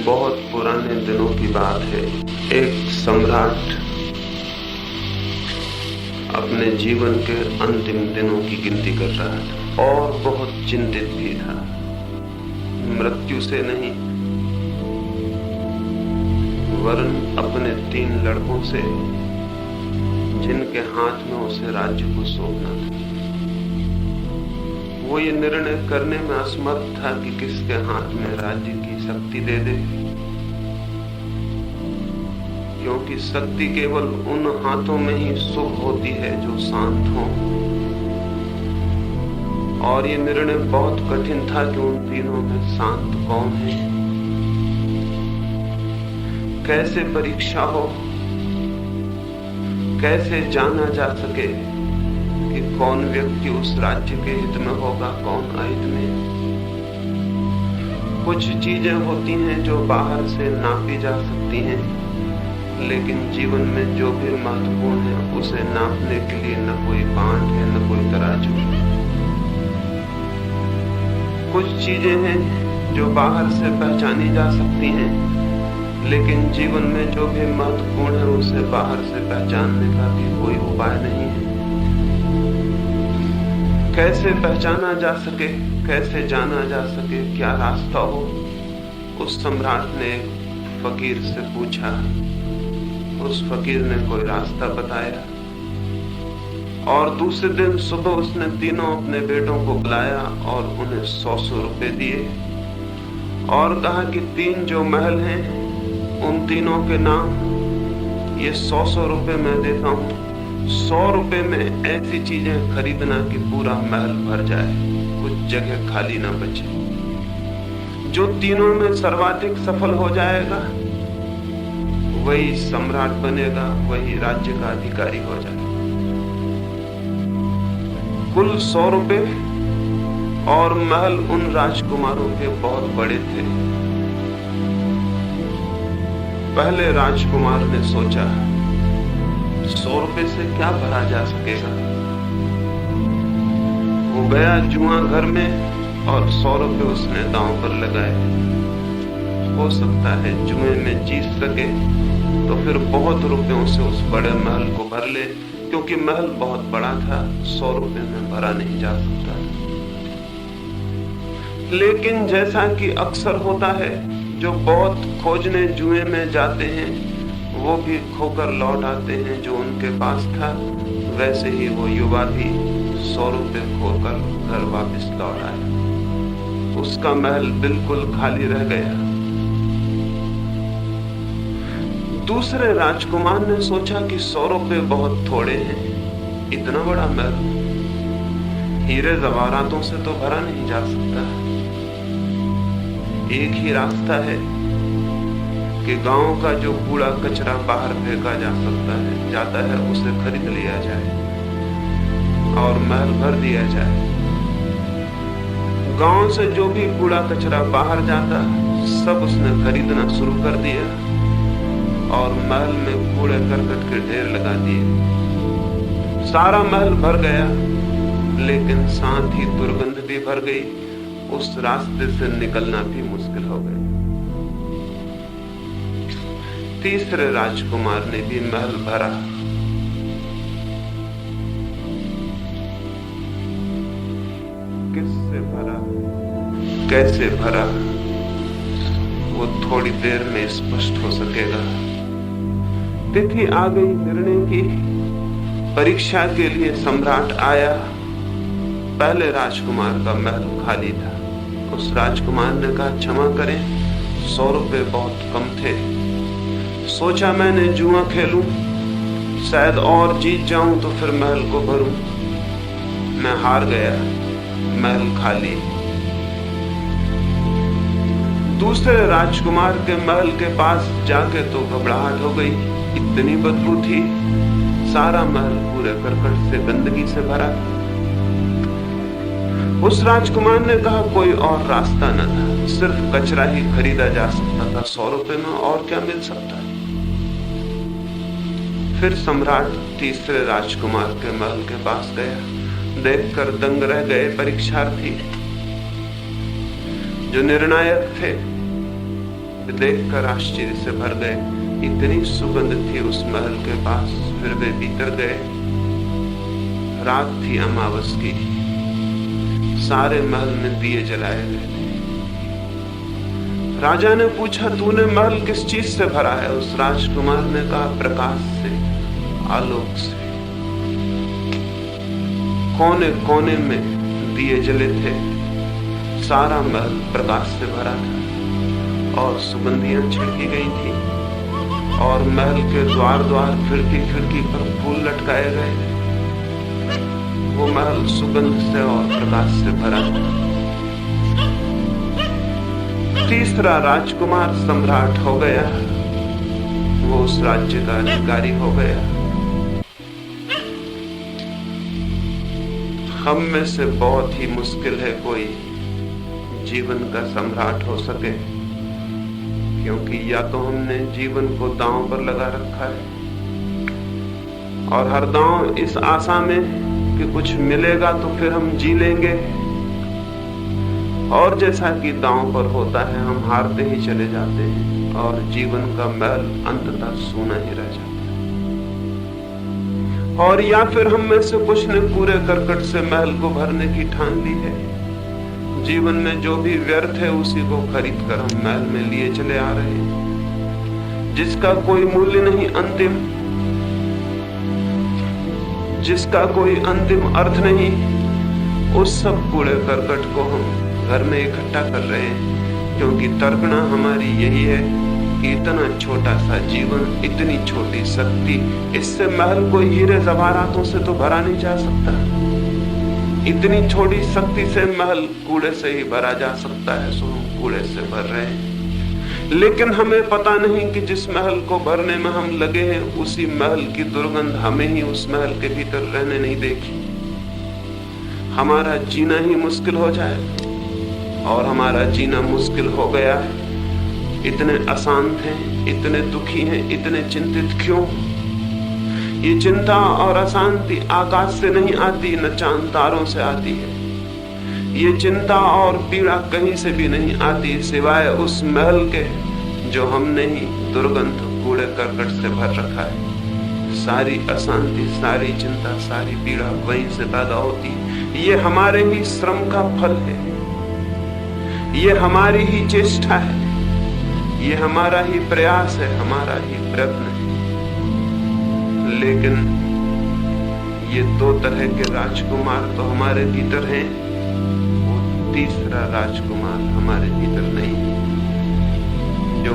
बहुत पुराने दिनों की बात है। एक सम्राट अपने जीवन के अंतिम दिनों की गिनती कर रहा था और बहुत चिंतित भी था। मृत्यु से नहीं, वरन अपने 3 लड़कों से, जिनके हाथ में उसे राज्य को सौंपना था। वो ये निर्णय करने में असमर्थ था कि किसके हाथ में राज्य की शक्ति दे दे, क्योंकि शक्ति केवल उन हाथों में ही शुभ होती है जो शांत हों। और ये निर्णय बहुत कठिन था कि उन तीनों में शांत कौन है। कैसे परीक्षा हो, कैसे जाना जा सके कि कौन व्यक्ति उस राज्य के हित में होगा, कौन अहित में। कुछ चीजें होती हैं जो बाहर से नापी जा सकती हैं, लेकिन जीवन में जो भी महत्वपूर्ण है उसे नापने के लिए न कोई बांट है, न कोई तराजू। कुछ चीजें हैं जो बाहर से पहचानी जा सकती हैं, लेकिन जीवन में जो भी महत्वपूर्ण है उसे बाहर से पहचानने का भी कोई उपाय नहीं है। कैसे पहचाना जा सके, कैसे जाना जा सके, क्या रास्ता हो, उस सम्राट ने एक फकीर से पूछा। उस फकीर ने कोई रास्ता बताया और दूसरे दिन सुबह उसने तीनों अपने बेटों को बुलाया और उन्हें 100 रुपए दिए और कहा कि 3 जो महल हैं उन तीनों के नाम ये 100 रुपए मैं देता हूँ। 100 रुपए में ऐसी चीजें खरीदना कि पूरा महल भर जाए, कुछ जगह खाली ना बचे। जो तीनों में सर्वाधिक सफल हो जाएगा वही सम्राट बनेगा, वही राज्य का अधिकारी हो जाएगा। कुल 100 रुपए और महल उन राजकुमारों के बहुत बड़े थे। पहले राजकुमार ने सोचा 100 रुपए से क्या भरा जा सकेगा। वो गया जुआ घर में और 100 रुपए उसने दांव पर लगाए। हो सकता है जुए में जीत सके तो फिर बहुत रुपयों से उस बड़े महल को भर ले, क्योंकि महल बहुत बड़ा था, 100 रुपए में भरा नहीं जा सकता। लेकिन जैसा कि अक्सर होता है, जो बहुत खोजने जुए में जाते हैं वो भी खोकर लौट आते हैं जो उनके पास था। वैसे ही वो युवा भी 100 रुपए खोकर घर वापस लौट आया। उसका महल बिल्कुल खाली रह गया। दूसरे राजकुमार ने सोचा कि 100 रुपए बहुत थोड़े हैं, इतना बड़ा महल हीरे जवाहरातों से तो भरा नहीं जा सकता। एक ही रास्ता है कि गांव का जो कूड़ा कचरा बाहर फेंका जाता है उसे खरीद लिया जाए और महल भर दिया जाए। गांव से जो भी कूड़ा कचरा बाहर जाता सब उसने खरीदना शुरू कर दिया और महल में कूड़े करकट के ढेर लगा दिए। सारा महल भर गया, लेकिन साथ ही दुर्गंध भी भर गई। उस रास्ते से निकलना भी मुश्किल हो गया। तीसरे राजकुमार ने भी महल भरा। किससे भरा, कैसे भरा, वो थोड़ी देर में स्पष्ट हो सकेगा। तिथि आ गई निर्णय की। परीक्षा के लिए सम्राट आया। पहले राजकुमार का महल खाली था। उस राजकुमार ने कहा, क्षमा करें, 100 रुपए बहुत कम थे। सोचा मैंने जुआ खेलूं, शायद और जीत जाऊं तो फिर महल को भरूं। मैं हार गया, महल खाली। दूसरे राजकुमार के महल के पास जाके तो घबराहट हो गई। इतनी बदबू थी, सारा महल पूरे करकट से, गंदगी से भरा था। उस राजकुमार ने कहा कोई और रास्ता न था, सिर्फ कचरा ही खरीदा जा सकता था। 100 रुपए में और क्या मिल सकता है। फिर सम्राट तीसरे राजकुमार के महल के पास गया। देखकर दंग रह गए परीक्षार्थी। जो निर्णायक थे देखकर आश्चर्य से भर गए। इतनी सुगंध थी उस महल के पास। फिर वे भीतर गए। रात थी अमावस की। सारे महल में दिए जलाए गए थे। राजा ने पूछा, तूने महल किस चीज से भरा है? उस राजकुमार ने कहा, प्रकाश से, आलोक से। कोने कोने में दिए जले थे। सारा महल प्रकाश से भरा था और सुगंधियां छिड़की गई थी और महल के द्वार द्वार, खिड़की खिड़की पर फूल लटकाए गए। वो महल सुगंध से और प्रकाश से भरा था। तीसरा राजकुमार सम्राट हो गया। वो उस राज्य का अधिकारी हो गया। हम में से बहुत ही मुश्किल है कोई जीवन का सम्राट हो सके, क्योंकि या तो हमने जीवन को दांव पर लगा रखा है और हर दांव इस आशा में कि कुछ मिलेगा तो फिर हम जी लेंगे, और जैसा कि दांव पर होता है हम हारते ही चले जाते हैं और जीवन का महल अंततः सूना ही रह जाता है। और या फिर हम में से कुछ ने पूरे करकट से महल को भरने की ठान ली है। जीवन में जो भी व्यर्थ है उसी को खरीद कर हम महल में लिए चले आ रहे हैं, जिसका कोई मूल्य नहीं अंतिम, जिसका कोई अंतिम अर्थ नहीं। उस सब कूड़े करकट को हम घर में इकट्ठा कर रहे हैं, क्योंकि तर्कना हमारी यही है कि इतना छोटा सा जीवन, इतनी छोटी शक्ति, इससे महल को हीरे जवाहरातों से तो भरा नहीं जा सकता। इतनी छोटी शक्ति से महल कूड़े से ही भरा जा सकता है, सो हम कूड़े से भर रहे हैं। लेकिन हमें पता नहीं कि जिस महल को भरने में हम लगे हैं उसी महल की दुर्गंध हमें ही उस महल के भीतर रहने नहीं देगी। हमारा जीना ही मुश्किल हो जाएगा और हमारा जीना मुश्किल हो गया है। इतने अशांत हैं, इतने दुखी हैं, इतने चिंतित क्यों? ये चिंता और अशांति आकाश से नहीं आती, न चांद तारों से आती है। ये चिंता और पीड़ा कहीं से भी नहीं आती सिवाय उस महल के जो हमने ही दुर्गंध कूड़े करकट से भर रखा है। सारी अशांति, सारी चिंता, सारी पीड़ा वहीं से पैदा होती है। ये हमारे ही श्रम का फल है, ये हमारी ही चेष्टा है, ये हमारा ही प्रयास है, हमारा ही प्रयत्न है। लेकिन ये दो तरह के राजकुमार तो हमारे भीतर हैं, वो तीसरा राजकुमार हमारे भीतर नहीं, जो